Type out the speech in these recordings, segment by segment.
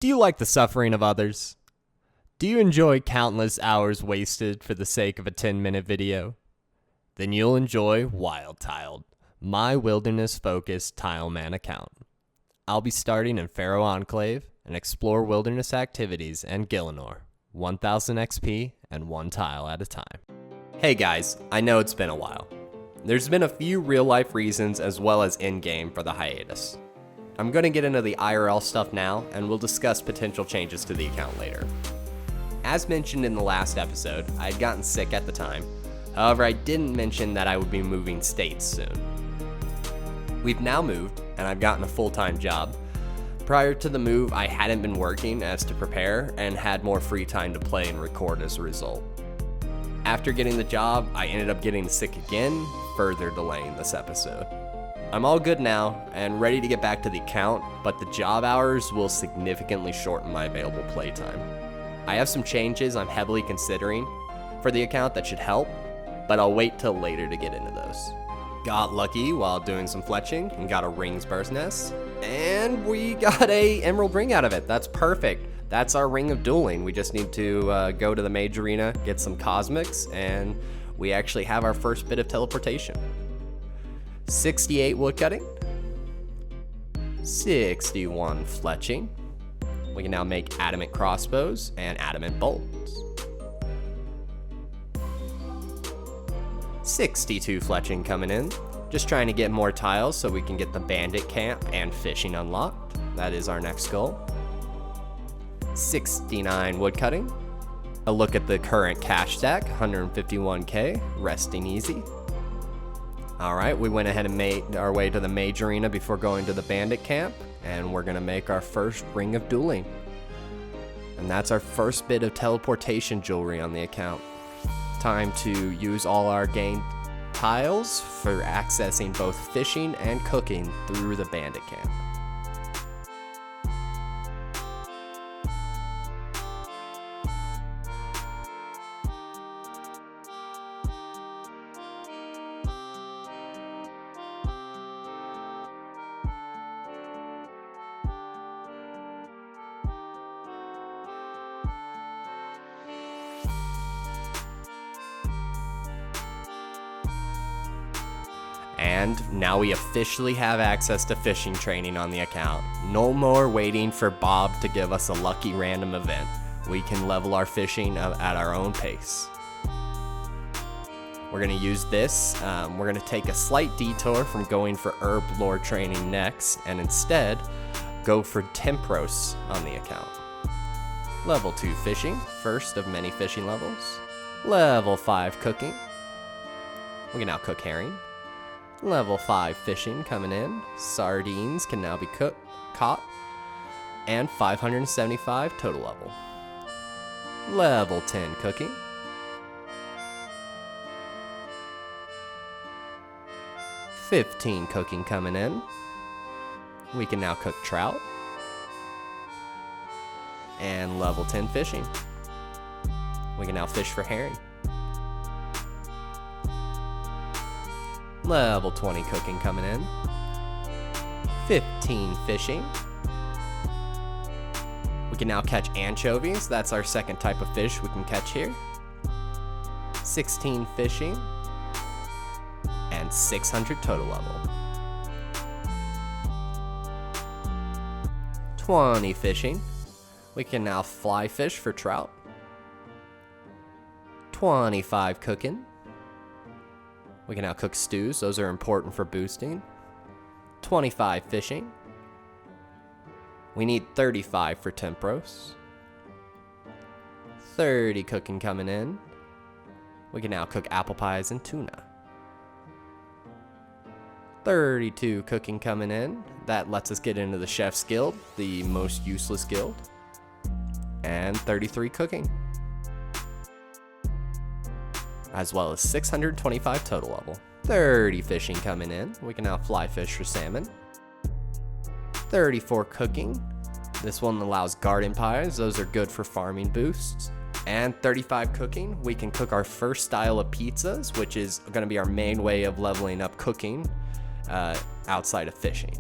Do you like the suffering of others? Do you enjoy countless hours wasted for the sake of a 10-minute video? Then you'll enjoy Wild Tiled, my wilderness-focused tileman account. I'll be starting in Pharaoh Enclave and explore wilderness activities and Gillinor, 1000 XP and 1 tile at a time. Hey guys, I know it's been a while. There's been a few real-life reasons as well as in-game for the hiatus. I'm going to get into the IRL stuff now, and we'll discuss potential changes to the account later. As mentioned in the last episode, I had gotten sick at the time. However, I didn't mention that I would be moving states soon. We've now moved, and I've gotten a full-time job. Prior to the move, I hadn't been working as to prepare and had more free time to play and record as a result. After getting the job, I ended up getting sick again, further delaying this episode. I'm all good now and ready to get back to the account, but the job hours will significantly shorten my available playtime. I have some changes I'm heavily considering for the account that should help, but I'll wait till later to get into those. Got lucky while doing some fletching and got a ring's bird's nest, and we got a emerald ring out of it. That's perfect. That's our ring of dueling. We just need to go to the mage arena, get some cosmics, and we actually have our first bit of teleportation. 68 woodcutting, 61 fletching. We can now make adamant crossbows and adamant bolts. 62 fletching coming in. Just trying to get more tiles so we can get the bandit camp and fishing unlocked. That is our next goal. 69 woodcutting. A look at the current cash stack, 151k, resting easy. Alright, we went ahead and made our way to the mage arena before going to the bandit camp, and we're gonna make our first ring of dueling. And that's our first bit of teleportation jewelry on the account. Time to use all our gained tiles for accessing both fishing and cooking through the bandit camp. And now we officially have access to fishing training on the account. No more waiting for Bob to give us a lucky random event. We can level our fishing at our own pace. We're going to use this. We're going to take a slight detour from going for herb lore training next, and instead go for Tempoross on the account. Level 2 fishing, first of many fishing levels. Level 5 cooking. We can now cook herring. Level 5 fishing coming in. Sardines can now be caught. And 575 total level. Level 10 cooking. $15 cooking coming in. We can now cook trout. And level 10 fishing. We can now fish for herring. Level 20 cooking coming in. 15 fishing. We can now catch anchovies. That's our second type of fish we can catch here. 16 fishing. And 600 total level. 20 fishing. We can now fly fish for trout. 25 cooking. We can now cook stews. Those are important for boosting. 25 fishing. We need 35 for Tempoross. 30 cooking coming in. We can now cook apple pies and tuna. 32 cooking coming in. That lets us get into the Chef's Guild, the most useless guild. And 33 cooking. As well as 625 total level. 30 fishing coming in. We can now fly fish for salmon. 34 cooking. This one allows garden pies. Those are good for farming boosts. And 35 cooking. We can cook our first style of pizzas, which is going to be our main way of leveling up cooking outside of fishing.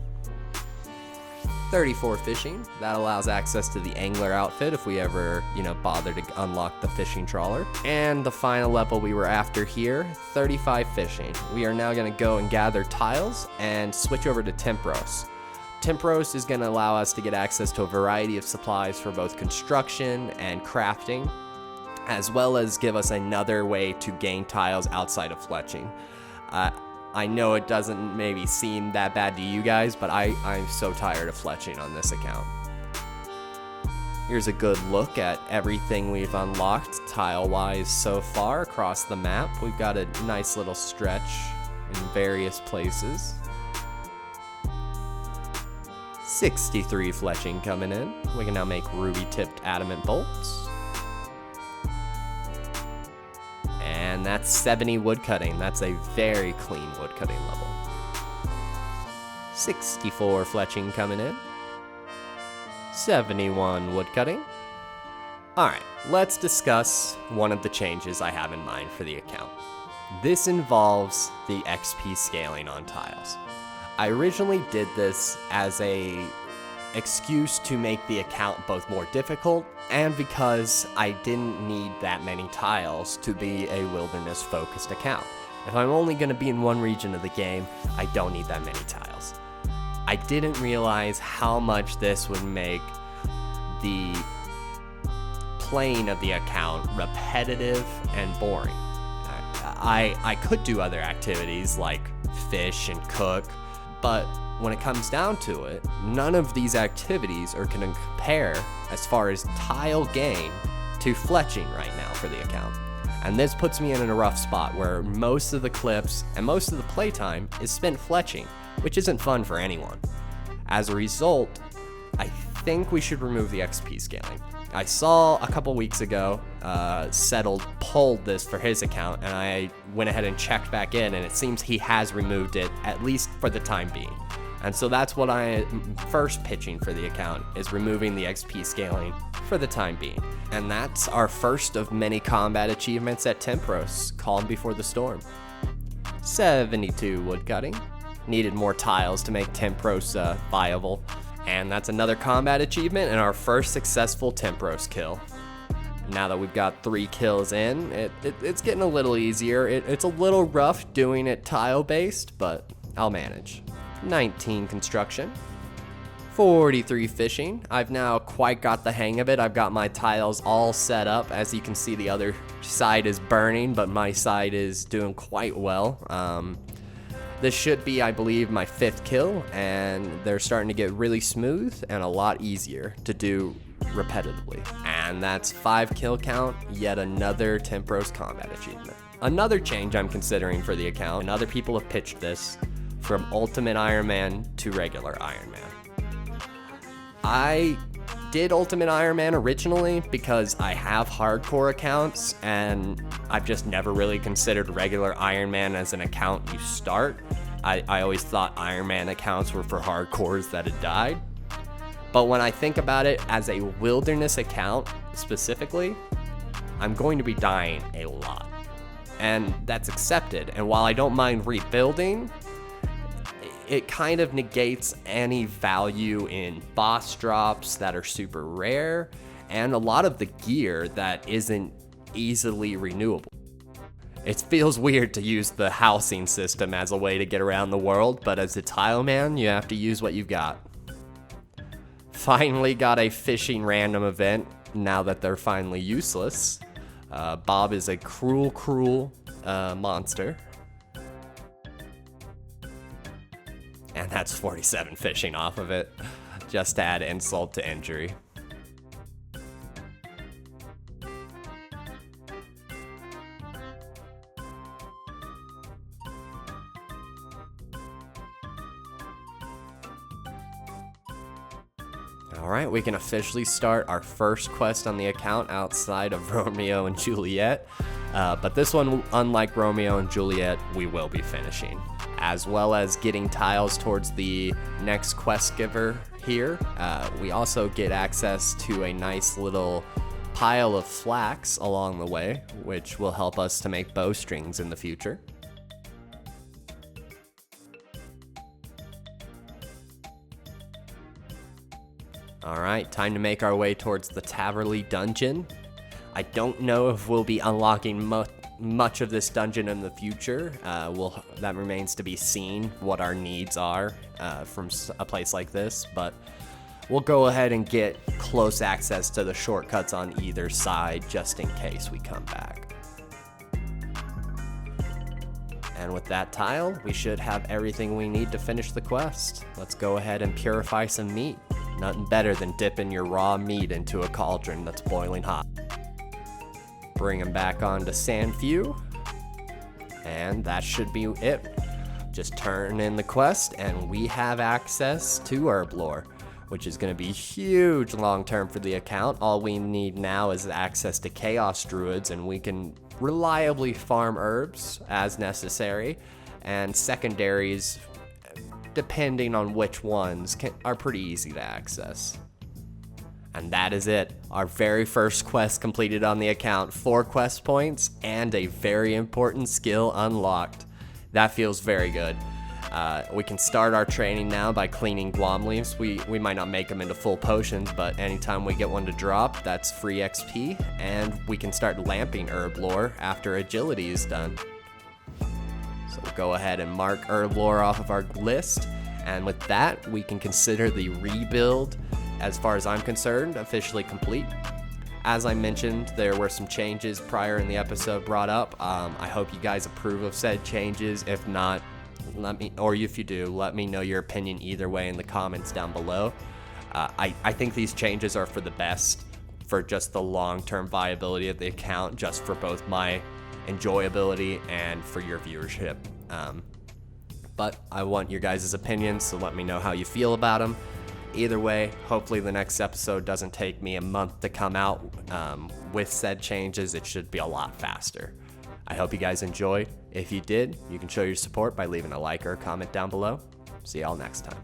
34 fishing. That allows access to the angler outfit if we ever, bother to unlock the fishing trawler. And the final level we were after here, 35 fishing. We are now going to go and gather tiles and switch over to Tempoross. Tempoross is going to allow us to get access to a variety of supplies for both construction and crafting, as well as give us another way to gain tiles outside of fletching. I know it doesn't maybe seem that bad to you guys, but I'm so tired of fletching on this account. Here's a good look at everything we've unlocked tile-wise so far across the map. We've got a nice little stretch in various places. 63 fletching coming in. We can now make ruby-tipped adamant bolts. And that's 70 woodcutting. That's a very clean woodcutting level. 64 fletching coming in. 71 woodcutting. Alright, let's discuss one of the changes I have in mind for the account. This involves the XP scaling on tiles. I originally did this as a excuse to make the account both more difficult and because I didn't need that many tiles to be a wilderness focused account. If I'm only going to be in one region of the game, I don't need that many tiles. I didn't realize how much this would make the playing of the account repetitive and boring. I could do other activities like fish and cook, but when it comes down to it, none of these activities are going to compare as far as tile gain to fletching right now for the account. And this puts me in a rough spot where most of the clips and most of the playtime is spent fletching, which isn't fun for anyone. As a result, I think we should remove the XP scaling. I saw a couple weeks ago, Settled pulled this for his account, and I went ahead and checked back in, and it seems he has removed it, at least for the time being. And so that's what I am first pitching for the account, is removing the XP scaling for the time being. And that's our first of many combat achievements at Tempoross, Calm Before the Storm. 72 woodcutting. Needed more tiles to make Tempoross viable. And that's another combat achievement and our first successful Tempoross kill. Now that we've got 3 kills in, it's getting a little easier. It's a little rough doing it tile-based, but I'll manage. 19 construction. 43 fishing. I've now quite got the hang of it. I've got my tiles all set up. As you can see, the other side is burning, but my side is doing quite well. This should be, I believe, my 5th kill, and they're starting to get really smooth and a lot easier to do repetitively. And that's 5 kill count, yet another Tempoross combat achievement. Another change I'm considering for the account, and other people have pitched this, from Ultimate Ironman to regular Ironman. I did Ultimate Ironman originally because I have hardcore accounts, and I've just never really considered regular Ironman as an account you start. I always thought Ironman accounts were for hardcores that had died. But when I think about it as a wilderness account specifically, I'm going to be dying a lot. And that's accepted. And while I don't mind rebuilding, it kind of negates any value in boss drops that are super rare and a lot of the gear that isn't easily renewable. It feels weird to use the housing system as a way to get around the world, but as a tileman, you have to use what you've got. Finally got a fishing random event now that they're finally useless. Bob is a cruel monster. And that's 47 fishing off of it, just to add insult to injury. Alright, we can officially start our first quest on the account outside of Romeo and Juliet. But this one, unlike Romeo and Juliet, we will be finishing, as well as getting tiles towards the next quest giver here. We also get access to a nice little pile of flax along the way, which will help us to make bowstrings in the future. Alright, time to make our way towards the Taverley dungeon. I don't know if we'll be unlocking much of this dungeon in the future. That remains to be seen, what our needs are from a place like this, but we'll go ahead and get close access to the shortcuts on either side just in case we come back. And with that tile, we should have everything we need to finish the quest. Let's go ahead and purify some meat. Nothing better than dipping your raw meat into a cauldron that's boiling hot. Bring them back onto Sandview, and that should be it. Just turn in the quest, and we have access to Herblore, which is going to be huge long term for the account. All we need now is access to Chaos Druids, and we can reliably farm herbs as necessary, and secondaries, depending on which ones, are pretty easy to access. And that is it. Our very first quest completed on the account. 4 quest points and a very important skill unlocked. That feels very good. We can start our training now by cleaning guam leaves. We might not make them into full potions, but anytime we get one to drop, that's free XP. And we can start lamping Herblore after agility is done. So we'll go ahead and mark Herblore off of our list. And with that, we can consider the rebuild, as far as I'm concerned, officially complete. As I mentioned, there were some changes prior in the episode brought up. I hope you guys approve of said changes. If not, if you do, let me know your opinion either way in the comments down below. I think these changes are for the best for just the long-term viability of the account, just for both my enjoyability and for your viewership. But I want your guys' opinions, so let me know how you feel about them. Either way, hopefully the next episode doesn't take me a month to come out. With said changes, it should be a lot faster. I hope you guys enjoyed. If you did, you can show your support by leaving a like or a comment down below. See y'all next time.